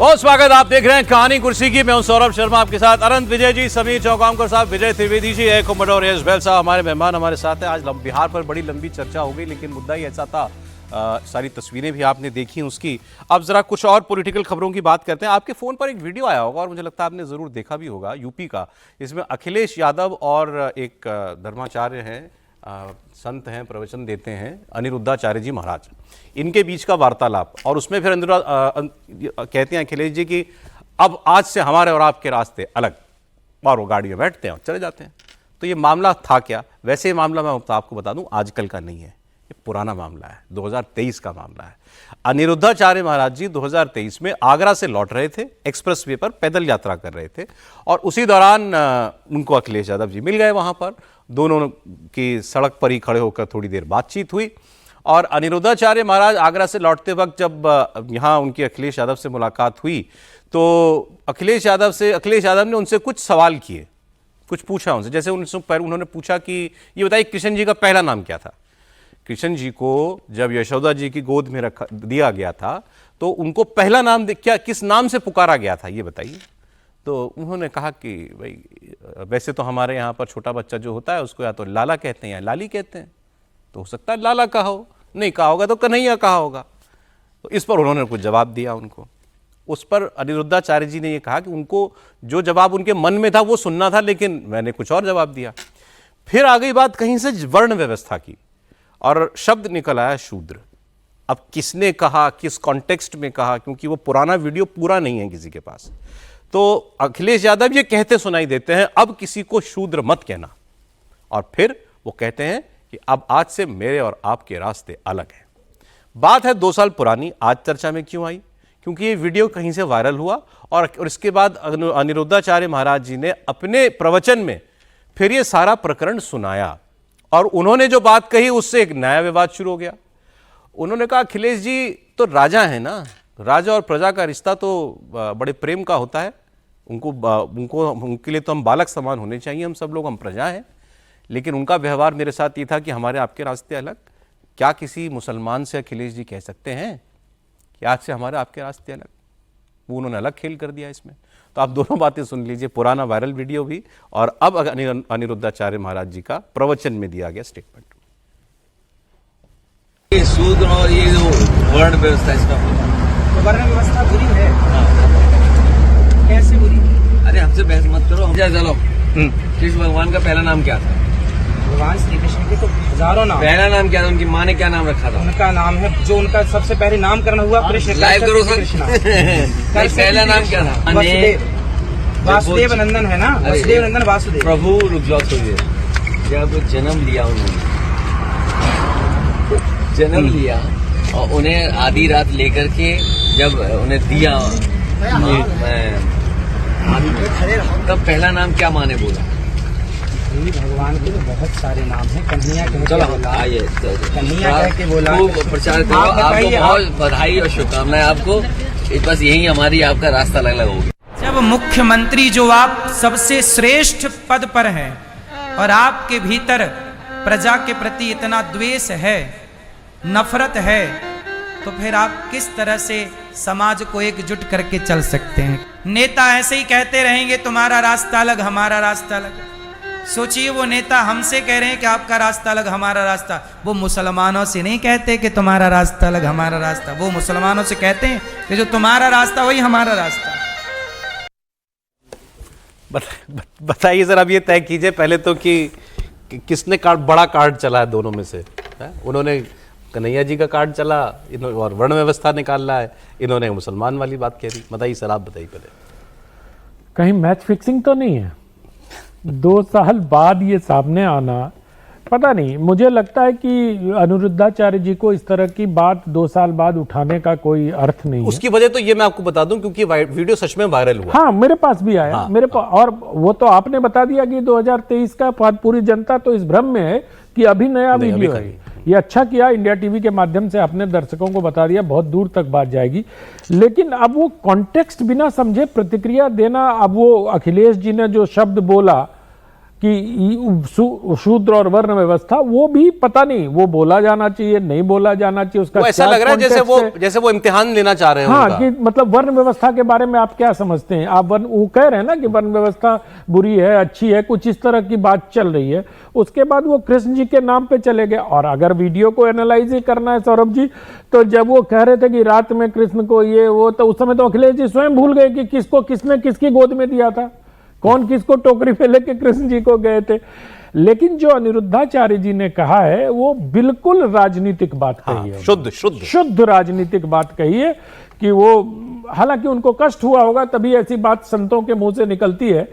बहुत स्वागत, आप देख रहे हैं कहानी कुर्सी की। मैं हूं सौरभ शर्मा, आपके साथ अनंत विजय जी, समीर चौकामकर साहब, विजय त्रिवेदी जी, एक उमर और यश बैल साहब हमारे मेहमान हमारे साथ हैं। आज बिहार पर बड़ी लंबी चर्चा हो गई, लेकिन मुद्दा ही ऐसा था, सारी तस्वीरें भी आपने देखी उसकी। अब जरा कुछ और पॉलिटिकल खबरों की बात करते हैं। आपके फोन पर एक वीडियो आया होगा और मुझे लगता है आपने जरूर देखा भी होगा, यूपी का। इसमें अखिलेश यादव और एक धर्माचार्य हैं, संत हैं, प्रवचन देते हैं, अनिरुद्धाचार्य जी महाराज, इनके बीच का वार्तालाप। और उसमें फिर कहते हैं अखिलेश जी कि अब आज से हमारे और आपके रास्ते अलग, और वो गाड़ी में बैठते हैं और चले जाते हैं। तो ये मामला था क्या? वैसे ये मामला मैं आपको बता दूं आजकल का नहीं है, ये पुराना मामला है, 2023 का मामला है। अनिरुद्धाचार्य महाराज जी 2023 में आगरा से लौट रहे थे, एक्सप्रेसवे पर पैदल यात्रा कर रहे थे, और उसी दौरान उनको अखिलेश यादव जी मिल गए। वहां पर दोनों की सड़क पर ही खड़े होकर थोड़ी देर बातचीत हुई। और अनिरुद्धाचार्य महाराज आगरा से लौटते वक्त जब यहाँ उनकी अखिलेश यादव से मुलाकात हुई, तो अखिलेश यादव ने उनसे कुछ सवाल किए, कुछ पूछा उनसे। जैसे उन्होंने पूछा कि ये बताइए कृष्ण जी का पहला नाम क्या था। कृष्ण जी को जब यशोदा जी की गोद में दिया गया था, तो उनको पहला नाम किस नाम से पुकारा गया था, ये बताइए। तो उन्होंने कहा कि भाई वैसे तो हमारे यहाँ पर छोटा बच्चा जो होता है उसको या तो लाला कहते हैं या लाली कहते हैं, तो हो सकता है लाला कहा हो, नहीं कहा होगा तो कन्हैया कहा होगा। तो इस पर उन्होंने कुछ जवाब दिया उनको। उस पर अनिरुद्धाचार्य जी ने ये कहा कि उनको जो जवाब उनके मन में था वो सुनना था, लेकिन मैंने कुछ और जवाब दिया। फिर आ गई बात कहीं से वर्ण व्यवस्था की, और शब्द निकल आया शूद्र। अब किसने कहा, किस कॉन्टेक्स्ट में कहा, क्योंकि वो पुराना वीडियो पूरा नहीं है किसी के पास, तो अखिलेश यादव ये कहते सुनाई देते हैं, अब किसी को शूद्र मत कहना। और फिर वो कहते हैं कि अब आज से मेरे और आपके रास्ते अलग हैं। बात है 2 साल पुरानी, आज चर्चा में क्यों आई? क्योंकि ये वीडियो कहीं से वायरल हुआ, और इसके बाद अनिरुद्धाचार्य महाराज जी ने अपने प्रवचन में फिर ये सारा प्रकरण सुनाया, और उन्होंने जो बात कही उससे एक नया विवाद शुरू हो गया। उन्होंने कहा अखिलेश जी तो राजा है ना, राजा और प्रजा का रिश्ता तो बड़े प्रेम का होता है, उनके लिए तो हम बालक समान होने चाहिए, हम सब लोग, हम प्रजा हैं। लेकिन उनका व्यवहार मेरे साथ ये था कि हमारे आपके रास्ते अलग। क्या किसी मुसलमान से अखिलेश जी कह सकते हैं कि आज से हमारे आपके रास्ते अलग? वो उन्होंने अलग खेल कर दिया इसमें। तो आप दोनों बातें सुन लीजिए, पुराना वायरल वीडियो भी, और अब अनिरुद्धाचार्य महाराज जी का प्रवचन में दिया गया स्टेटमेंट। ये शूद्र और ये जो वर्ण व्यवस्था, इसका तो वर्ण व्यवस्था बुरी है। कैसे बुरी? अरे हमसे बहस मत करो। चलो, कृष्ण भगवान का पहला नाम क्या था? भगवान श्री कृष्ण के तो हजारों नाम। पहला नाम क्या था? उनकी माँ ने क्या नाम रखा था? उनका नाम है, जो उनका सबसे पहले नामकरण हुआ कृष्ण। लाइव करो सर। पहला नाम क्या था? वासुदेव नंदन है ना, वासुदेव नंदन वासुदेव। प्रभु रुक जाओ थोड़ी, जब जन्म लिया उन्होंने, जन्म लिया और उन्हें आधी रात लेकर के जब उन्हें दिया, तब पहला नाम क्या माने बोला? भगवान के तो बहुत सारे नाम हैं। कन्हैया कह के बोला, आइए कन्हैया कह के बोला, प्रचार करो। आपको बहुत बधाई और शुभकामनाएं। आपको बस यही हमारी आपका रास्ता अलग अलग होगी। जब मुख्यमंत्री जो आप सबसे श्रेष्ठ पद पर हैं और आपके भीतर प्रजा के प्रति इतना द्वेष है, नफरत है, तो फिर आप किस तरह से समाज को एकजुट करके चल सकते हैं? नेता ऐसे ही कहते रहेंगे तुम्हारा रास्ता अलग, हमारा रास्ता अलग। सोचिए, वो नेता हमसे कह रहे हैं कि आपका रास्ता अलग, हमारा रास्ता। वो मुसलमानों से नहीं कहते कि तुम्हारा रास्ता अलग, हमारा रास्ता। वो मुसलमानों से कहते हैं कि जो तुम्हारा रास्ता वही हमारा रास्ता। बताइए सर, अब ये तय कीजिए पहले तो कि किसने बड़ा कार्ड चला है दोनों में से? उन्होंने कन्हैया जी का कार्ड चला और वर्ण व्यवस्था निकाल रहा है, इन्होंने मुसलमान वाली बात कह दी। बताइए सर, आप बताइए पहले। कहीं मैच फिक्सिंग तो नहीं है? 2 साल बाद ये सामने आना, पता नहीं, मुझे लगता है कि अनिरुद्धाचार्य जी को इस तरह की बात 2 साल बाद उठाने का कोई अर्थ नहीं है। उसकी वजह तो ये मैं आपको बता दूं, क्योंकि वीडियो सच में वायरल हुआ। हाँ, मेरे पास भी आया। और वो तो आपने बता दिया कि 2023 का, पूरी जनता तो इस भ्रम में है कि अभी नया वीडियो है। ये अच्छा किया, इंडिया टीवी के माध्यम से आपने दर्शकों को बता दिया, बहुत दूर तक बात जाएगी। लेकिन अब वो कॉन्टेक्स्ट बिना समझे प्रतिक्रिया देना, अब वो अखिलेश जी ने जो शब्द बोला, कि शूद्र और वर्ण व्यवस्था, वो भी पता नहीं वो बोला जाना चाहिए नहीं बोला जाना चाहिए, उसका वो ऐसा क्या लग रहा है context जैसे वो इम्तिहान लेना चाह रहे हैं हाँ उनका। कि मतलब वर्ण व्यवस्था के बारे में आप क्या समझते हैं, आप वर्ण, वो कह रहे हैं ना कि वर्ण व्यवस्था बुरी है अच्छी है, कुछ इस तरह की बात चल रही है। उसके बाद वो कृष्ण जी के नाम पे चले गए। और अगर वीडियो को एनालाइज ही करना है सौरभ जी, तो जब वो कह रहे थे कि रात में कृष्ण को ये वो, तो उस समय तो अखिलेश जी स्वयं भूल गए कि किसको किसने किसकी गोद में दिया था, कौन किसको टोकरी में लेके कृष्ण जी को गए थे। लेकिन जो अनिरुद्धाचार्य जी ने कहा है वो बिल्कुल राजनीतिक बात कही है, शुद्ध राजनीतिक बात कही है कि वो, हालांकि उनको कष्ट हुआ होगा तभी ऐसी बात संतों के मुंह से निकलती है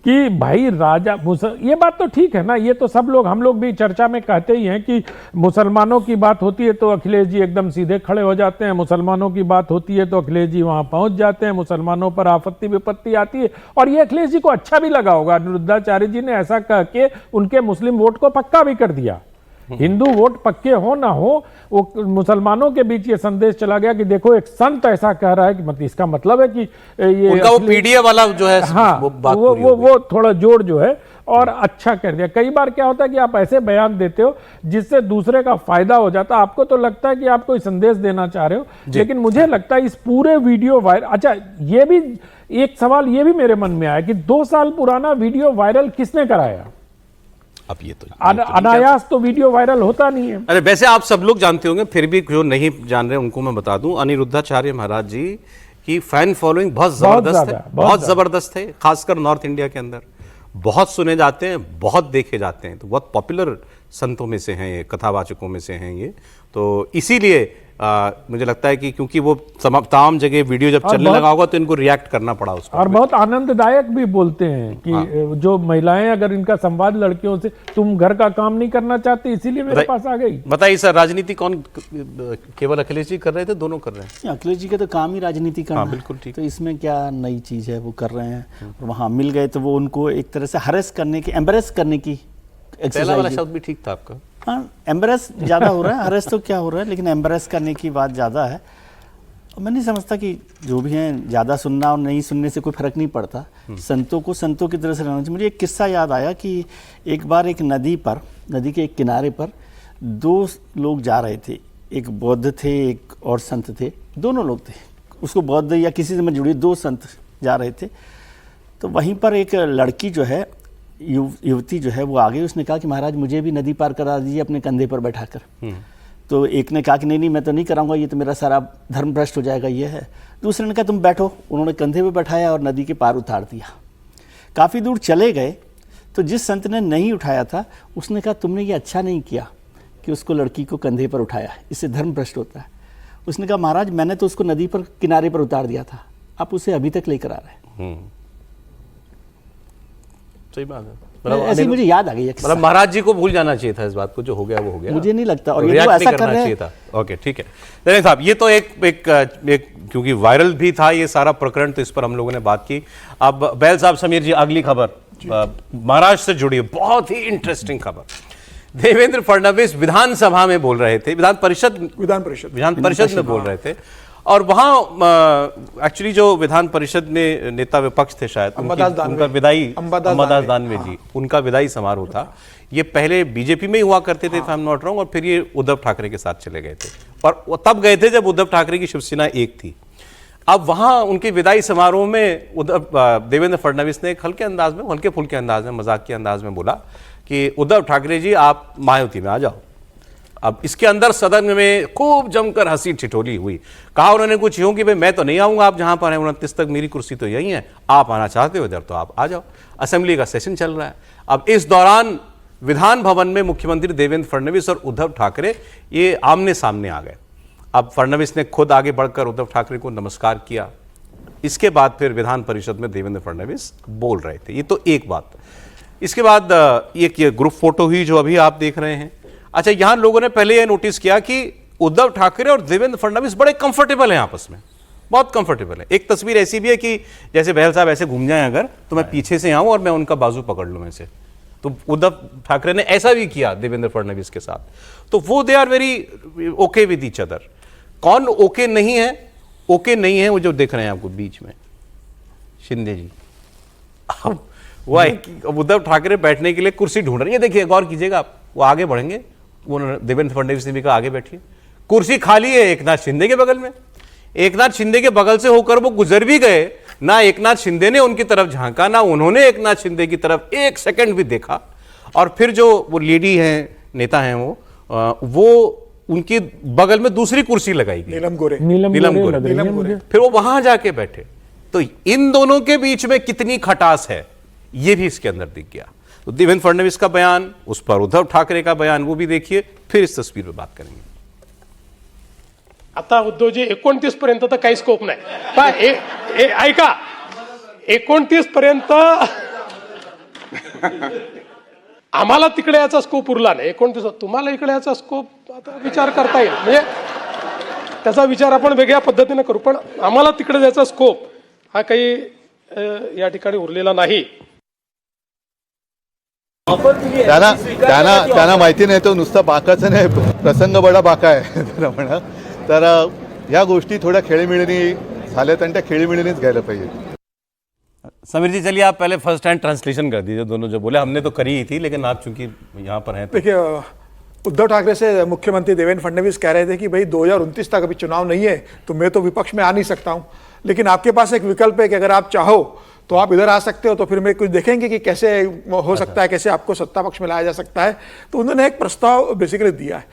कि भाई राजा ये बात तो ठीक है ना, ये तो सब लोग, हम लोग भी चर्चा में कहते ही हैं कि मुसलमानों की बात होती है तो अखिलेश जी एकदम सीधे खड़े हो जाते हैं, मुसलमानों की बात होती है तो अखिलेश जी वहां पहुंच जाते हैं, मुसलमानों पर आपत्ति विपत्ति आती है। और ये अखिलेश जी को अच्छा भी लगा होगा, अनिरुद्धाचार्य जी ने ऐसा कह के उनके मुस्लिम वोट को पक्का भी कर दिया। हिंदू वोट पक्के हो ना हो, वो मुसलमानों के बीच ये संदेश चला गया कि देखो एक संत ऐसा कह रहा है कि मतलब इसका मतलब है कि ये उनका वो पीडीए वाला जो है, हाँ वो थोड़ा जोड़ जो है और अच्छा कर दिया। कई बार क्या होता है कि आप ऐसे बयान देते हो जिससे दूसरे का फायदा हो जाता है, आपको तो लगता है कि आप कोई संदेश देना चाह रहे हो, लेकिन मुझे लगता है इस पूरे वीडियो वायरल, अच्छा ये भी एक सवाल ये भी मेरे मन में आया कि 2 साल पुराना वीडियो वायरल किसने कराया? अब ये तो अनायास तो वीडियो वायरल होता नहीं है। अरे वैसे आप सब लोग जानते होंगे, फिर भी जो नहीं जान रहे उनको मैं बता दूं, अनिरुद्धाचार्य महाराज जी की फैन फॉलोइंग बहुत जबरदस्त है, खासकर नॉर्थ इंडिया के अंदर बहुत सुने जाते हैं, बहुत देखे जाते हैं, तो बहुत पॉपुलर संतों में से हैं ये, कथावाचकों में से हैं ये। तो इसीलिए मुझे लगता है कि क्योंकि वो तमाम जगह वीडियो जब चलने लगा होगा तो इनको रिएक्ट करना पड़ा उसको। और बहुत आनंददायक भी बोलते हैं कि जो महिलाएं अगर इनका संवाद लड़कियों से, तुम घर का काम नहीं करना चाहती इसीलिए मेरे पास आ गई। बताइए सर, राजनीति कौन केवल अखिलेश जी कर रहे थे, दोनों कर रहे हैं? अखिलेश जी का तो काम ही राजनीति करना है, बिल्कुल ठीक। तो इसमें क्या नई चीज है, वो कर रहे हैं। वहाँ मिल गए तो वो उनको एक तरह से हरेस करने की, एम्बरेस करने की पहला वाला शब्द भी ठीक था आपका। हाँ, एम्बरेस ज़्यादा हो रहा है, हरेस तो क्या हो रहा है, लेकिन एम्बरेस करने की बात ज़्यादा है। और मैं नहीं समझता कि जो भी हैं ज़्यादा सुनना और नहीं सुनने से कोई फर्क नहीं पड़ता। संतों को संतों की तरह से रहना चाहिए। मुझे एक किस्सा याद आया कि एक बार एक नदी के एक किनारे पर 2 लोग जा रहे थे, एक बौद्ध थे एक और संत थे, दोनों लोग थे, उसको बौद्ध या किसी से मैं जुड़ी 2 संत जा रहे थे। तो वहीं पर एक लड़की जो है, युवती जो है वो आ गई, उसने कहा कि महाराज मुझे भी नदी पार करा दीजिए अपने कंधे पर बैठाकर। तो एक ने कहा कि नहीं मैं तो नहीं कराऊंगा, ये तो मेरा सारा धर्म भ्रष्ट हो जाएगा, ये है। दूसरे ने कहा तुम बैठो, उन्होंने कंधे पे बैठाया और नदी के पार उतार दिया। काफ़ी दूर चले गए तो जिस संत ने नहीं उठाया था उसने कहा तुमने ये अच्छा नहीं किया कि उसको लड़की को कंधे पर उठाया, इससे धर्म भ्रष्ट होता है। उसने कहा महाराज मैंने तो उसको नदी पर किनारे पर उतार दिया था, आप उसे अभी तक लेकर आ रहे हैं। सही बात है। ऐसे मुझे याद आ गई, मतलब महाराज जी को भूल जाना चाहिए था इस बात को, जो हो गया वो हो गया, मुझे नहीं लगता। और ये तो ऐसा कर रहे हैं। ओके ठीक है नरेंद्र साहब, ये तो एक क्योंकि वायरल भी था ये सारा प्रकरण, तो इस पर हम लोगों ने बात की। अब बैल साहब, समीर जी, अगली खबर महाराष्ट्र से जुड़ी है, बहुत ही इंटरेस्टिंग खबर। देवेंद्र फडणवीस विधानसभा में बोल रहे थे, विधान परिषद में बोल रहे थे, और वहां एक्चुअली जो विधान परिषद में नेता विपक्ष थे शायद, उनका विदाई, अंबादास दानवे जी, उनका विदाई समारोह था। ये पहले बीजेपी में ही हुआ करते थे, if I am not wrong, और फिर ये उद्धव ठाकरे के साथ चले गए थे, और वो तब गए थे जब उद्धव ठाकरे की शिवसेना एक थी। अब वहां उनके विदाई समारोह में देवेंद्र फडणवीस ने एक हल्के फुल्के अंदाज में, मजाक के अंदाज में बोला कि उद्धव ठाकरे जी आप महायुति में आ जाओ। अब इसके अंदर सदन में खूब जमकर हंसी ठिठोली हुई। कहा उन्होंने कुछ यूं कि भाई मैं तो नहीं आऊंगा, आप जहां पर हैं 29 तक मेरी कुर्सी तो यही है, आप आना चाहते हो इधर तो आप आ जाओ। असेंबली का सेशन चल रहा है। अब इस दौरान विधान भवन में मुख्यमंत्री देवेंद्र फडणवीस और उद्धव ठाकरे ये आमने सामने आ गए। अब फडणवीस ने खुद आगे बढ़कर उद्धव ठाकरे को नमस्कार किया। इसके बाद फिर विधान परिषद में देवेंद्र फडणवीस बोल रहे थे। ये तो एक बात। इसके बाद एक ये ग्रुप फोटो हुई जो अभी आप देख रहे हैं। अच्छा, यहां लोगों ने पहले यह नोटिस किया कि उद्धव ठाकरे और देवेंद्र फडणवीस बड़े कंफर्टेबल हैं आपस में, बहुत कंफर्टेबल है। एक तस्वीर ऐसी भी है कि जैसे बहल साहब ऐसे घूम जाएं अगर, तो मैं पीछे से आऊं और मैं उनका बाजू पकड़ लूं ऐसे। तो उद्धव ठाकरे ने ऐसा भी किया देवेंद्र फडणवीस के साथ। तो वो they are very okay with each other. कौन ओके नहीं है? ओके नहीं है वो जो देख रहे हैं आपको बीच में, शिंदे जी। उद्धव ठाकरे बैठने के लिए कुर्सी ढूंढ रहे हैं। ये देखिए, गौर कीजिएगा आप, वो आगे बढ़ेंगे, वो देवेंद्र फडणवीस ने भी कहा आगे बैठिए, कुर्सी खाली है एकनाथ शिंदे के बगल में। एकनाथ शिंदे के बगल से होकर वो गुजर भी गए, ना एकनाथ शिंदे ने उनकी तरफ झांका, ना उन्होंने एकनाथ शिंदे की तरफ एक सेकंड भी देखा। और फिर जो वो लेडी हैं, नेता हैं, वो उनकी बगल में दूसरी कुर्सी लगाई गई, नीलम गोरे फिर वो वहां जाके बैठे। तो इन दोनों के बीच में कितनी खटास है, ये भी इसके अंदर दिख गया। तो देवेंद्र फडणवीस का बयान, उस पर उद्धव ठाकरे का बयान, वो भी देखिए, फिर इस तस्वीर पर बात करेंगे। आता उद्धवजी 29 पर्यंत तर काही स्कोप नाही, ऐका 29 पर्यंत आम्हाला तिकडे याचा स्कोप उरला नाही, 29 तुम्हाला इकडे याचा स्कोप आता विचार करता येईल, म्हणजे त्याचा विचार आपण वेगळ्या पद्धतीने करू, पण आम्हाला तिकडे याचा स्कोप हा काही या ठिकाणी उरलेला नाही। त्यांना माहिती नाही, तो नुसता बाकाचं नाही, प्रसंग बडा बाका आहे त्याला म्हणा। तर या गोष्टी थोड्या खेळीमेळीने झाल्यात आणि त्या खेळीमेळीनेच घ्यायला पाहिजे। समीर जी, चलिए आप पहले फर्स्ट हैंड ट्रांसलेशन कर दीजिए, दोनों जो बोले, हमने तो करी ही थी, लेकिन आप चूंकि यहाँ पर हैं। देखिए, उद्धव ठाकरे से मुख्यमंत्री देवेंद्र फडणवीस कह रहे थे कि भाई 2029 तक अभी चुनाव नहीं है, तो मैं तो विपक्ष में आ नहीं सकता हूं, लेकिन आपके पास एक विकल्प है कि अगर आप चाहो तो आप इधर आ सकते हो, तो फिर मैं कुछ देखेंगे कि कैसे हो सकता है, कैसे आपको सत्ता पक्ष में लाया जा सकता है। तो उन्होंने एक प्रस्ताव बेसिकली दिया है।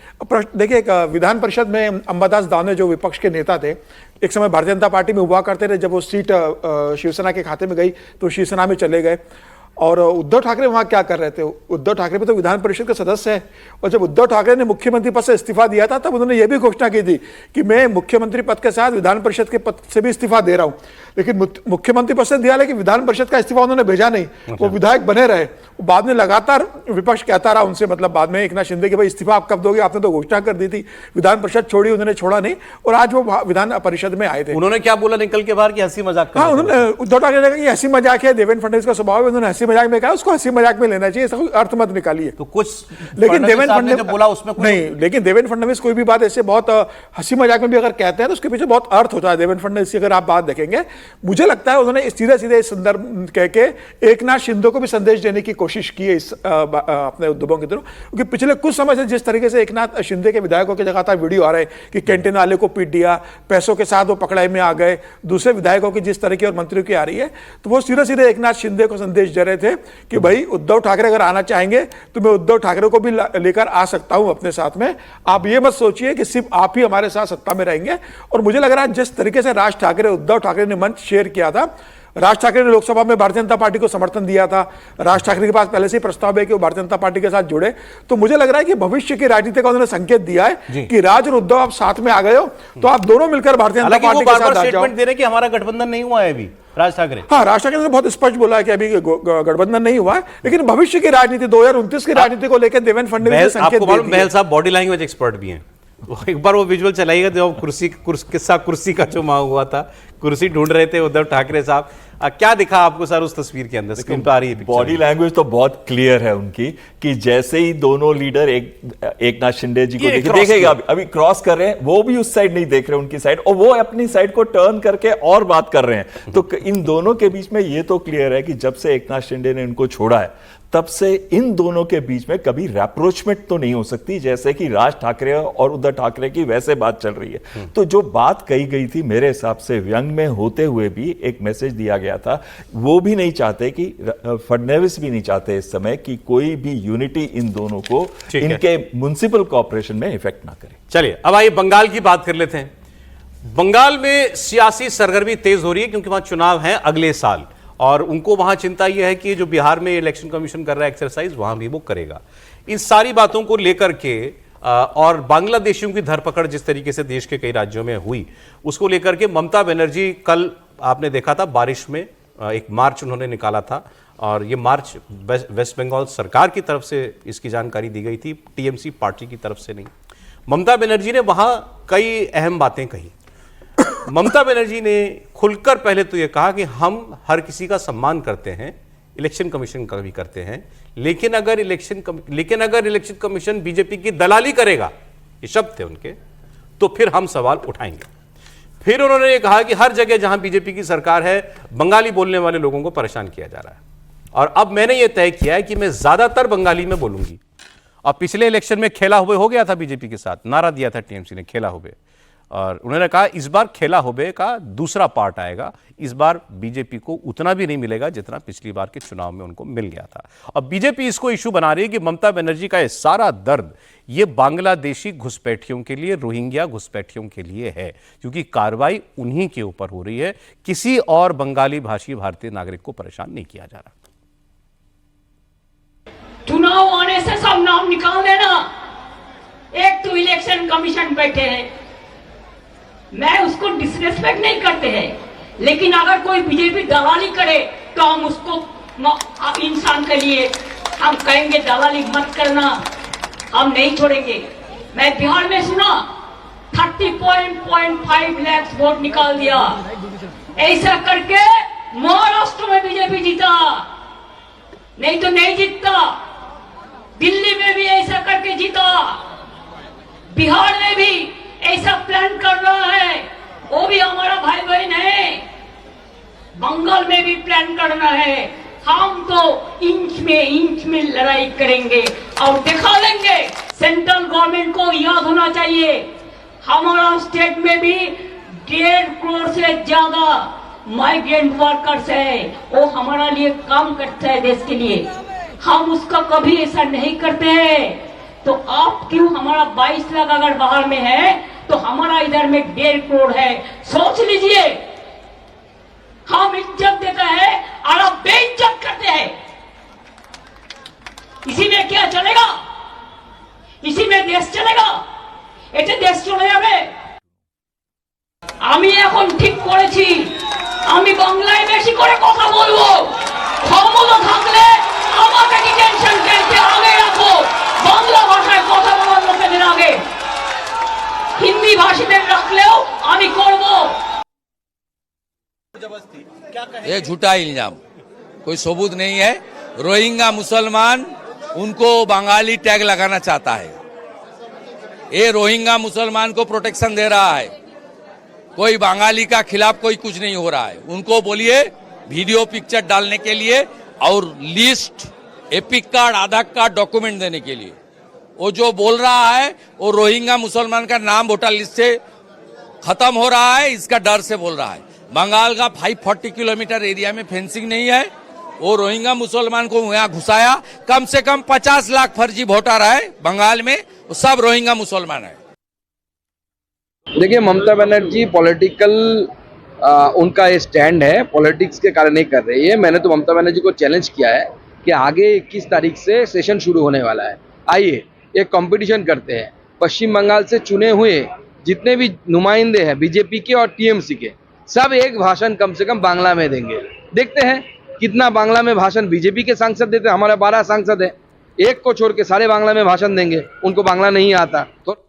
देखिए, एक विधान परिषद में अंबादास दानवे जो विपक्ष के नेता थे, एक समय भारतीय जनता पार्टी में हुआ करते थे, जब वो सीट शिवसेना के खाते में गई तो शिवसेना में चले गए। और उद्धव ठाकरे वहां क्या कर रहे थे? उद्धव ठाकरे भी तो विधान परिषद के सदस्य है, और जब उद्धव ठाकरे ने मुख्यमंत्री पद से इस्तीफा दिया था, तब उन्होंने ये भी घोषणा की थी कि मैं मुख्यमंत्री पद के साथ विधान परिषद के पद से भी इस्तीफा दे रहा हूं। लेकिन मुख्यमंत्री पद से दिया, लेकिन विधान परिषद का इस्तीफा उन्होंने भेजा नहीं, वो विधायक बने रहे। बाद में लगातार विपक्ष कहता रहा उनसे, मतलब बाद में एकनाथ शिंदे के भाई इस्तीफा आप कब दोगे, आपने तो घोषणा कर दी थी, विधान परिषद छोड़ी, उन्होंने छोड़ा नहीं, और आज वो विधान परिषद में आए थे। उन्होंने क्या बोला निकल के बाहर कि हंसी मजाक? हाँ, उन्होंने, उद्धव ठाकरे ने कहा कि हंसी मजाक है, देवेंद्र फडणवीस का स्वभाव है, उन्होंने हंसी मजाक में कहा, उसको हंसी मजाक में लेना चाहिए, ऐसा कोई अर्थ मत निकालिए। तो कुछ, लेकिन देवेंद्र फडणवीस बोला उसमें नहीं, लेकिन देवेंद्र फडणवीस कोई भी बात ऐसे बहुत हंसी मजाक में भी अगर कहते हैं तो उसके पीछे बहुत अर्थ होता है। देवेंद्र फडणवीस की अगर आप बात देखेंगे, मुझे लगता है उन्होंने सीधे सीधे इस संदर्भ कह के एकनाथ शिंदे को भी संदेश देने की कोशिश की है इस अपने उद्धवों की तरफ, क्योंकि पिछले कुछ समय से जिस तरीके से एकनाथ शिंदे के विधायकों के लगातार वीडियो आ रहे हैं कि कैंटीन वाले को पीट दिया, पैसों के साथ वो पकड़ाई में आ गए, दूसरे विधायकों की जिस तरीके और मंत्रियों की आ रही है, तो वो सीधे सीधे एकनाथ शिंदे को संदेश दे रहे थे कि भाई उद्धव ठाकरे अगर आना चाहेंगे तो मैं उद्धव ठाकरे को भी लेकर आ सकता हूं अपने साथ में, आप ये मत सोचिए कि सिर्फ आप ही हमारे साथ सत्ता में रहेंगे। और मुझे लग रहा है जिस तरीके से राज ठाकरे, उद्धव ठाकरे ने मंच शेयर किया था, राज ठाकरे ने लोकसभा में भारतीय जनता पार्टी को समर्थन दिया था, राज ठाकरे के पास पहले से ही प्रस्ताव है कि वो भारतीय जनता पार्टी के साथ जुड़े, तो मुझे लग रहा है कि भविष्य की राजनीति का उन्होंने संकेत दिया है कि राज और उद्धव आप साथ में आ गए हो, तो आप दोनों मिलकर भारतीय जनता पार्टी के साथ आ जाओ। दे रहे कि हमारा गठबंधन नहीं हुआ है अभी, राज ठाकरे। हाँ, राज ठाकरे ने बहुत स्पष्ट बोला है कि अभी गठबंधन नहीं हुआ है, लेकिन भविष्य की राजनीति 2029 की राजनीति को लेकर देवेंद्र फडणवीस ने संकेत दिया। महल साहब बॉडी लैंग्वेज एक्सपर्ट भी हैं, एक बार वो विजुअल चलाइएगा, जब कुर्सी का चुमा हुआ था, कुर्सी ढूंढ रहे थे उद्धव ठाकरे साहब, क्या दिखा आपको सर उस तस्वीर के अंदर? स्क्रीन पर आ रही है बॉडी लैंग्वेज तो बहुत क्लियर है उनकी, कि जैसे ही दोनों लीडर एकनाथ शिंदे जी को देखेगा, अभी क्रॉस कर रहे हैं, वो भी उस साइड नहीं देख रहे उनकी साइड, और वो अपनी साइड को टर्न करके और बात कर रहे हैं। तो इन दोनों के बीच में ये तो क्लियर है कि जब से एकनाथ शिंदे ने इनको छोड़ा है, तब से इन दोनों के बीच में कभी रैप्रोचमेंट तो नहीं हो सकती, जैसे कि राज ठाकरे और उद्धव ठाकरे की वैसे बात चल रही है। तो जो बात कही गई थी, मेरे हिसाब से व्यंग में होते हुए भी एक मैसेज दिया गया था। वो भी नहीं चाहते कि फडणवीस भी नहीं चाहते इस समय कि कोई भी यूनिटी इन दोनों को इनके म्युनिसिपल कॉर्पोरेशन में इफेक्ट ना करे। चलिए अब आइए बंगाल की बात कर लेते हैं। बंगाल में सियासी सरगर्मी तेज हो रही है, क्योंकि वहां चुनाव है अगले साल, और उनको वहां चिंता यह है कि जो बिहार में इलेक्शन कमीशन कर रहा है एक्सरसाइज, वहां भी वो करेगा। इन सारी बातों को लेकर के और बांग्लादेशियों की धरपकड़ जिस तरीके से देश के कई राज्यों में हुई, उसको लेकर के ममता बनर्जी, कल आपने देखा था बारिश में एक मार्च उन्होंने निकाला था, और ये मार्च वेस्ट बंगाल सरकार की तरफ से इसकी जानकारी दी गई थी, टीएमसी पार्टी की तरफ से नहीं। ममता बनर्जी ने वहां कई अहम बातें कही। ममता बनर्जी ने खुलकर पहले तो यह कहा कि हम हर किसी का सम्मान करते हैं, इलेक्शन कमीशन का भी करते हैं, लेकिन अगर इलेक्शन कमीशन बीजेपी की दलाली करेगा, ये शब्द थे उनके, तो फिर हम सवाल उठाएंगे। फिर उन्होंने ये कहा कि हर जगह जहां बीजेपी की सरकार है, बंगाली बोलने वाले लोगों को परेशान किया जा रहा है, और अब मैंने ये तय किया है कि मैं ज्यादातर बंगाली में बोलूंगी। और पिछले इलेक्शन में खेला हुए हो गया था बीजेपी के साथ, नारा दिया था टीएमसी ने खेला हुए, और उन्होंने कहा इस बार खेला हुए का दूसरा पार्ट आएगा। इस बार बीजेपी को उतना भी नहीं मिलेगा जितना पिछली बार के चुनाव में उनको मिल गया था। अब बीजेपी इसको इशू बना रही है कि ममता बनर्जी का ये सारा दर्द ये बांग्लादेशी घुसपैठियों के लिए, रोहिंग्या घुसपैठियों के लिए है, क्योंकि कार्रवाई उन्हीं के ऊपर हो रही है, किसी और बंगाली भाषी भारतीय नागरिक को परेशान नहीं किया जा रहा। चुनाव आने से सब नाम निकाल देना। एक तो इलेक्शन कमीशन बैठे हैं, मैं उसको डिसरेस्पेक्ट नहीं करते हैं, लेकिन अगर कोई बीजेपी दलाली करे तो हम उसको इंसान के लिए हम कहेंगे दलाली मत करना, हम नहीं छोड़ेंगे। मैं बिहार में सुना 30.5 लाख वोट निकाल दिया, ऐसा करके महाराष्ट्र में बीजेपी जीता, नहीं तो नहीं जीतता। दिल्ली में भी ऐसा करके जीता, बिहार में भी ऐसा प्लान कर रहा है, वो भी हमारा भाई बहन है। बंगाल में भी प्लान करना है। हम तो इंच में लड़ाई करेंगे और दिखा देंगे। सेंट्रल गवर्नमेंट को याद होना चाहिए, हमारा स्टेट में भी 1.5 करोड़ से ज्यादा माइग्रेंट वर्कर्स है, वो हमारा लिए काम करता है देश के लिए। हम उसका कभी ऐसा नहीं करते हैं। तो आप क्यों, हमारा 22 लाख अगर बाहर में है तो हमारा इधर में 1.5 करोड़ है। सोच लीजिए, हम इज्जत देते हैं और आप बेइज्जत करते हैं। इसी में क्या चलेगा? इसी में देश चलेगा? এতে দেশ চলে যাবে? আমি এখন ঠিক করেছি, আমি বাংলায় বেশি করে কথা বলবো। ক্ষমতা থাকলে আমাকে ডিটেনশন ক্যাম্পে আগে রাখো, বাংলা ভাষায় কথা বলার লোকেদের আগে। হিন্দি ভাষীদের রাখলেও আমি করব। ये झूठा इल्जाम, कोई सबूत नहीं है। रोहिंग्या मुसलमान उनको बंगाली टैग लगाना चाहता है। ये रोहिंग्या मुसलमान को प्रोटेक्शन दे रहा है, कोई बंगाली का खिलाफ कोई कुछ नहीं हो रहा है। उनको बोलिए वीडियो पिक्चर डालने के लिए और लिस्ट, एपिक कार्ड, आधार कार्ड, डॉक्यूमेंट देने के लिए। वो जो बोल रहा है वो रोहिंग्या मुसलमान का नाम वोटर लिस्ट से खत्म हो रहा है, इसका डर से बोल रहा है। बंगाल का 540 किलोमीटर एरिया में फेंसिंग नहीं है, वो रोहिंग्या मुसलमान को यहाँ घुसाया। कम से कम 50 लाख फर्जी वोटर है बंगाल में, वो सब रोहिंग्या मुसलमान है। देखिए, ममता बनर्जी पॉलिटिकल उनका ये स्टैंड है, पॉलिटिक्स के कारण नहीं कर रही है। मैंने तो ममता बनर्जी को चैलेंज किया है कि आगे 21 तारीख से सेशन शुरू होने वाला है, आइए एक कंपटीशन करते हैं। पश्चिम बंगाल से चुने हुए जितने भी नुमाइंदे हैं बीजेपी के और टीएमसी के, सब एक भाषण कम से कम बांग्ला में देंगे। देखते हैं कितना बांग्ला में भाषण बीजेपी के सांसद देते हैं। हमारे 12 सांसद हैं, एक को छोड़ के सारे बांग्ला में भाषण देंगे, उनको बांग्ला नहीं आता तो।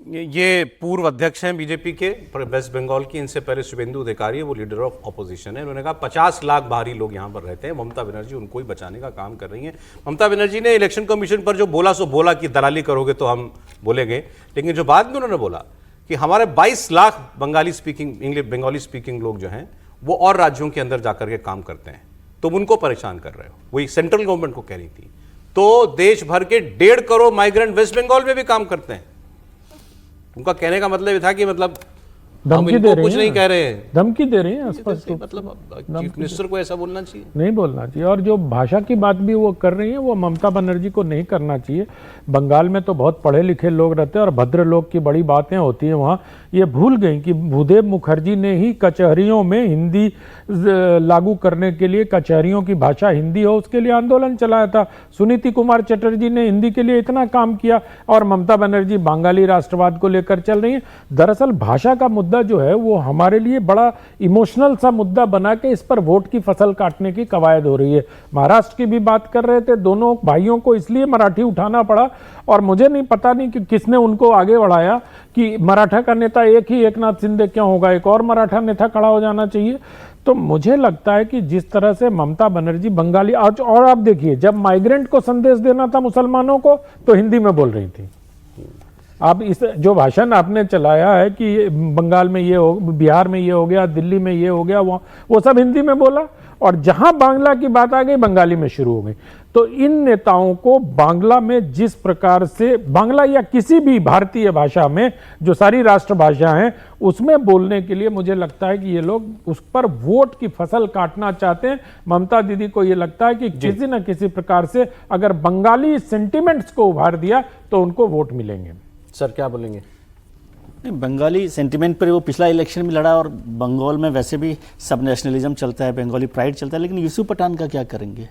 ये पूर्व अध्यक्ष हैं बीजेपी के वेस्ट बंगाल की, इनसे पहले शुभेंदु अधिकारी है, वो लीडर ऑफ ऑपोजिशन है। उन्होंने कहा 50 लाख बाहरी लोग यहाँ पर रहते हैं, ममता बनर्जी उनको ही बचाने का काम कर रही हैं। ममता बनर्जी ने इलेक्शन कमीशन पर जो बोला सो बोला कि दलाली करोगे तो हम बोलेंगे, लेकिन जो बाद में उन्होंने बोला कि हमारे 22 lakh Bengali speaking, English Bengali speaking लोग जो हैं वो और राज्यों के अंदर जाकर के काम करते हैं, तुम उनको परेशान कर रहे हो। वही सेंट्रल गवर्नमेंट को कह रही थी। तो देश भर के 1.5 करोड़ माइग्रेंट वेस्ट बंगाल में भी काम करते हैं। उनका कहने का मतलब ये था कि मतलब धमकी दे रहे कुछ नहीं कह रहे हैं, धमकी दे रहे हैं स्पष्ट रूप से। मतलब चीफ मिनिस्टर को ऐसा बोलना चाहिए, नहीं बोलना चाहिए। और जो भाषा की बात भी वो कर रही है वो ममता बनर्जी को नहीं करना चाहिए। बंगाल में तो बहुत पढ़े लिखे लोग रहते हैं और भद्र लोग की बड़ी बातें होती हैं वहाँ। ये भूल गई कि भूदेव मुखर्जी ने ही कचहरियों में हिंदी लागू करने के लिए, कचहरियों की भाषा हिंदी हो उसके लिए आंदोलन चलाया था। सुनीति कुमार चटर्जी ने हिंदी के लिए इतना काम किया और ममता बनर्जी बंगाली राष्ट्रवाद को लेकर चल रही है। दरअसल भाषा का मुद्दा जो है वो हमारे लिए बड़ा इमोशनल सा मुद्दा बना के इस पर वोट की फसल काटने की कवायद हो रही है। महाराष्ट्र की भी बात कर रहे थे, दोनों भाइयों को इसलिए मराठी उठाना पड़ा और मुझे नहीं पता नहीं कि किसने उनको आगे बढ़ाया कि मराठा का नेता एक ही एकनाथ शिंदे क्यों होगा, एक और मराठा नेता खड़ा हो जाना चाहिए। तो मुझे लगता है कि जिस तरह से ममता बनर्जी बंगाली, और आप देखिए जब माइग्रेंट को संदेश देना था मुसलमानों को तो हिंदी में बोल रही थी। आप इस जो भाषण आपने चलाया है कि बंगाल में ये हो, बिहार में ये हो गया, दिल्ली में ये हो गया, वो सब हिंदी में बोला, और जहां बांग्ला की बात आ गई बंगाली में शुरू हो गई। तो इन नेताओं को बांग्ला में जिस प्रकार से, बांग्ला या किसी भी भारतीय भाषा में जो सारी राष्ट्रभाषा हैं उसमें बोलने के लिए मुझे लगता है कि ये लोग उस पर वोट की फसल काटना चाहते हैं। ममता दीदी को ये लगता है कि किसी न किसी प्रकार से अगर बंगाली सेंटिमेंट्स को उभार दिया तो उनको वोट मिलेंगे। सर क्या बोलेंगे? नहीं, बंगाली सेंटिमेंट पर वो पिछला इलेक्शन में लड़ा, और बंगाल में वैसे भी सब नेशनलिज्म चलता है, बंगाली प्राइड चलता है, लेकिन यूसुफ पठान का क्या करेंगे?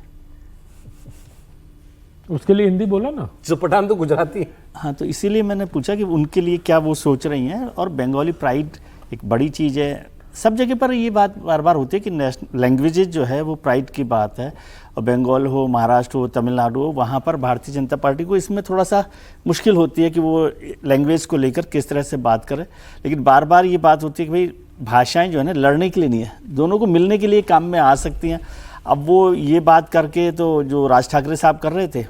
उसके लिए हिंदी बोला ना, यूसुफ पठान तो गुजराती। हाँ, तो इसीलिए मैंने पूछा कि उनके लिए क्या वो सोच रही हैं। और बंगाली प्राइड एक बड़ी चीज़ है, सब जगह पर ये बात बार बार होती है कि नेशनल लैंग्वेजेज जो है वो प्राइड की बात है, और बंगाल हो, महाराष्ट्र हो, तमिलनाडु हो, वहाँ पर भारतीय जनता पार्टी को इसमें थोड़ा सा मुश्किल होती है कि वो लैंग्वेज को लेकर किस तरह से बात करे। लेकिन बार बार ये बात होती है कि भाई भाषाएं जो है ना लड़ने के लिए नहीं है, दोनों को मिलने के लिए काम में आ सकती हैं। अब वो ये बात करके तो जो राज ठाकरे साहब कर रहे थे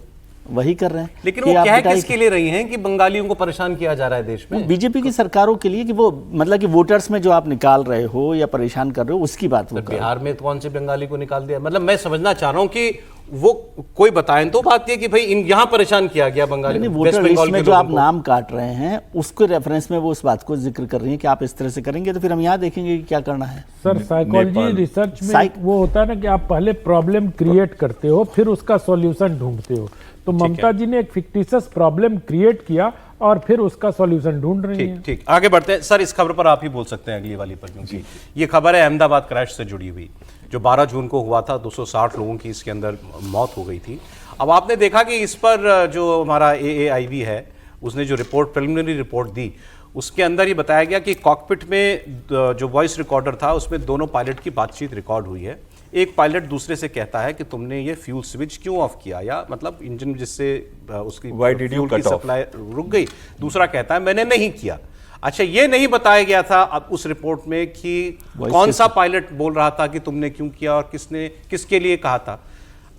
वही कर रहे हैं। लेकिन वो क्या किसके लिए रही हैं कि बंगालियों को परेशान किया जा रहा है देश में? बीजेपी की सरकारों के लिए, कि वो मतलब कि वोटर्स में जो आप निकाल रहे हो या परेशान कर रहे हो उसकी बात वो कर। बिहार में कौन से बंगाली को निकाल दिया? मतलब मैं समझना चाह रहा हूँ कि वो कोई बताएं तो बात ये कि भाई यहाँ परेशान किया गया बंगाली। वोटर लिस्ट में जो आप नाम काट रहे हैं उसके रेफरेंस में वो उस बात को जिक्र कर रही हैं कि आप इस तरह से करेंगे तो फिर हम यहाँ देखेंगे कि क्या करना है। सर साइकोलॉजी रिसर्च में वो होता है ना कि आप पहले प्रॉब्लम क्रिएट करते हो फिर उसका सॉल्यूशन ढूंढते हो। तो ममता जी ने एक फिक्टिशियस प्रॉब्लम क्रिएट किया और फिर उसका सॉल्यूशन ढूंढ रही हैं। ठीक, आगे बढ़ते हैं सर। इस खबर पर आप ही बोल सकते हैं अगली वाली पर, क्योंकि ये खबर है अहमदाबाद क्रैश से जुड़ी हुई, जो 12 जून को हुआ था। 260 लोगों की इसके अंदर मौत हो गई थी। अब आपने देखा कि इस पर जो हमारा AAIB है उसने जो रिपोर्ट, प्रिलिमिनरी रिपोर्ट दी, उसके अंदर ये बताया गया कि कॉकपिट में जो वॉइस रिकॉर्डर था उसमें दोनों पायलट की बातचीत रिकॉर्ड हुई है। एक पायलट दूसरे से कहता है कि तुमने ये फ्यूल स्विच क्यों ऑफ किया, या मतलब इंजन जिससे उसकी फ्यूल की सप्लाई रुक गई। दूसरा कहता है मैंने नहीं किया। अच्छा, ये नहीं बताया गया था अब उस रिपोर्ट में कि कौन सा पायलट बोल रहा था कि तुमने क्यों किया और किसने किसके लिए कहा था।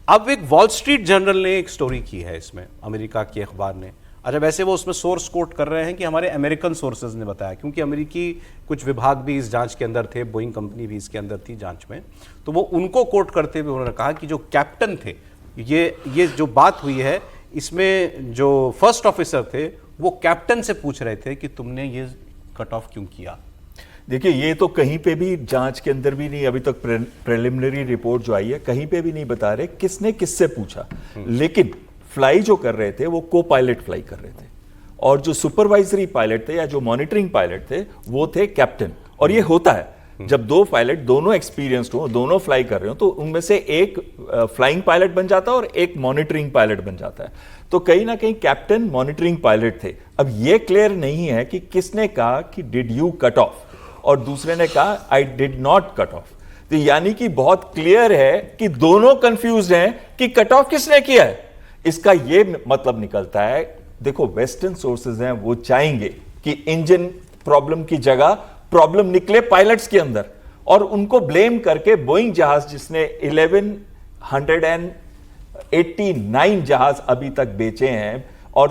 अब एक वॉल स्ट्रीट जर्नल ने एक स्टोरी की है इसमें, अमेरिका के अखबार ने। अच्छा, वैसे वो उसमें सोर्स कोट कर रहे हैं कि हमारे अमेरिकन सोर्सेज ने बताया, क्योंकि अमेरिकी कुछ विभाग भी इस जांच के अंदर थे, बोइंग कंपनी भी इसके अंदर थी जांच में। तो वो उनको कोट करते हुए उन्होंने कहा कि जो कैप्टन थे, ये जो बात हुई है इसमें जो फर्स्ट ऑफिसर थे वो कैप्टन से पूछ रहे थे कि तुमने ये कट ऑफ क्यों किया। देखिए, ये तो कहीं पे भी जांच के अंदर भी नहीं, अभी तक प्रिलिमिनरी रिपोर्ट जो आई है कहीं पे भी नहीं बता रहे किसने किससे पूछा। लेकिन फ्लाई जो कर रहे थे वो को पायलट फ्लाई कर रहे थे, और जो सुपरवाइजरी पायलट थे या जो मॉनिटरिंग पायलट थे वो थे कैप्टन। और ये होता है जब दो पायलट दोनों एक्सपीरियंस्ड हो, दोनों फ्लाई कर रहे हो, तो उनमें से एक फ्लाइंग पायलट बन जाता है और एक मॉनिटरिंग पायलट बन जाता है। तो कहीं ना कहीं कैप्टन मॉनिटरिंग पायलट थे। अब ये क्लियर नहीं है कि किसने कहा कि डिड यू कट ऑफ, और दूसरे ने कहा I did not cut off. तो यानी कि बहुत क्लियर है कि दोनों कंफ्यूज हैं कि कट ऑफ किसने किया है। इसका यह मतलब निकलता है, देखो वेस्टर्न सोर्सेज हैं, वो चाहेंगे कि इंजन प्रॉब्लम की जगह प्रॉब्लम निकले पायलट्स के अंदर, और उनको ब्लेम करके बोइंग जहाज जिसने 1189 जहाज अभी तक बेचे हैं और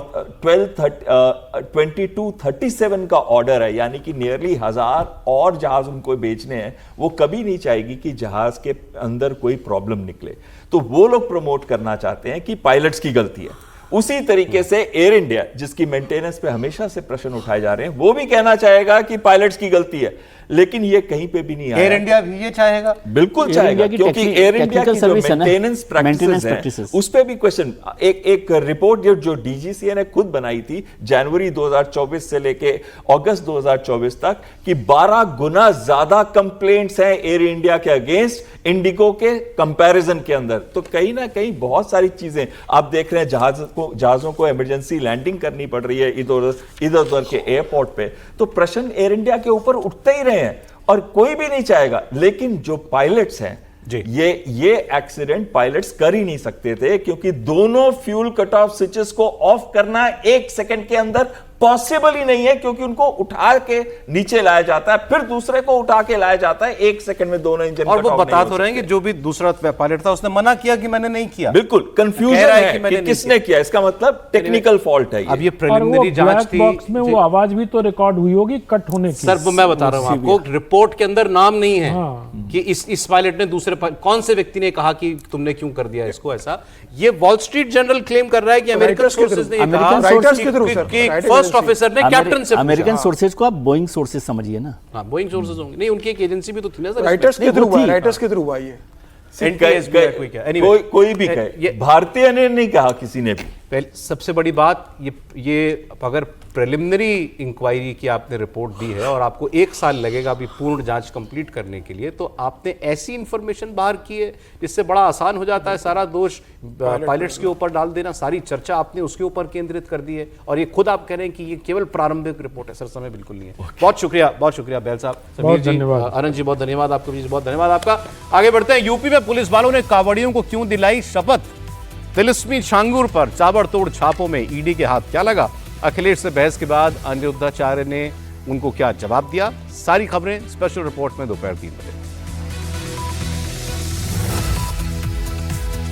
2237 का ऑर्डर है, यानी कि नियरली 1000 और जहाज उनको बेचने हैं, वो कभी नहीं चाहेगी कि जहाज के अंदर कोई प्रॉब्लम निकले। तो वो लोग प्रमोट करना चाहते हैं कि पायलट्स की गलती है। उसी तरीके से एयर इंडिया, जिसकी मेंटेनेंस पे हमेशा से प्रश्न उठाए जा रहे हैं, वो भी कहना चाहेगा कि पायलट्स की गलती है, लेकिन ये कहीं पे भी नहीं आया। एयर इंडिया भी ये चाहेगा, बिल्कुल चाहेगा, क्योंकि एयर इंडिया की जो मेंटेनेंस प्रैक्टिसेस हैं उस पे भी क्वेश्चन। एक रिपोर्ट जो डीजीसीए ने खुद बनाई थी जनवरी 2024 से लेके अगस्त 2024 तक, कि 12 गुना ज्यादा कंप्लेंट्स हैं एयर इंडिया के अगेंस्ट इंडिगो के कंपैरिजन के अंदर। तो कहीं ना कहीं बहुत सारी चीजें आप देख रहे हैं, जहाजों को इमरजेंसी लैंडिंग करनी पड़ रही है इधर उधर के एयरपोर्ट पे, तो प्रश्न एयर इंडिया के ऊपर उठते ही रहे हैं और कोई भी नहीं चाहेगा। लेकिन जो पायलट्स हैं, ये एक्सीडेंट पायलट्स कर ही नहीं सकते थे, क्योंकि दोनों फ्यूल कट ऑफ स्विचेस को ऑफ करना 1 सेकंड के अंदर पॉसिबल ही नहीं है, क्योंकि उनको उठा के नीचे लाया जाता है, फिर दूसरे को उठा के लाया जाता है, 1 सेकंड में दोनों इंजन और वो बता तो रहे हैं कि जो भी दूसरा पायलट था उसने मना किया कि मैंने नहीं किया। बिल्कुल कंफ्यूजन है कि किसने किया, इसका मतलब टेक्निकल फॉल्ट है। अब ये प्रिलिमिनरी जांच थी, बॉक्स में वो आवाज भी तो रिकॉर्ड हुई होगी कट होने की। सर मैं बता रहा हूं आपको, रिपोर्ट के अंदर नाम नहीं है कि इस पायलट ने दूसरे कौन से व्यक्ति ने कहा कि तुमने क्यों कर दिया इसको ऐसा। ये वॉल स्ट्रीट जर्नल क्लेम कर रहा है कि अमेरिकन सोर्सेज ने कहा कि फर्स्ट ऑफिसर ने कैप्टन से अमेरिकन सोर्सेज को आप बोइंग सोर्सेज समझिए ना। हाँ बोइंग सोर्सेज होंगे, नहीं उनकी एक एजेंसी भी तो थी ना सर। राइटर्स के थ्रू हुआ ये। कोई भी कहे, भारतीय ने नहीं कहा, किसी ने भी। पहले सबसे बड़ी बात ये अगर प्रिलिमिनरी इंक्वायरी की आपने रिपोर्ट दी है और आपको 1 साल लगेगा अभी पूर्ण जांच कंप्लीट करने के लिए, तो आपने ऐसी इंफॉर्मेशन बाहर की है जिससे बड़ा आसान हो जाता है सारा दोष पायलट्स के ऊपर डाल देना। सारी चर्चा आपने उसके ऊपर केंद्रित कर दी है और ये खुद आप कह रहे हैं कि ये केवल प्रारंभिक रिपोर्ट है। सर समय बिल्कुल नहीं है। बहुत शुक्रिया बैल साहब, समीर जी, आनंद जी बहुत धन्यवाद आपको, बहुत धन्यवाद आपका। आगे बढ़ते हैं। यूपी में पुलिस वालों ने कांवड़ियों को क्यों दिलाई शपथ? तिलिस्मी छांगुर पर ताबड़तोड़ छापों में ईडी के हाथ क्या लगा? अखिलेश से बहस के बाद अनिरुद्धाचार्य ने उनको क्या जवाब दिया? सारी खबरें स्पेशल रिपोर्ट में दोपहर 3 बजे।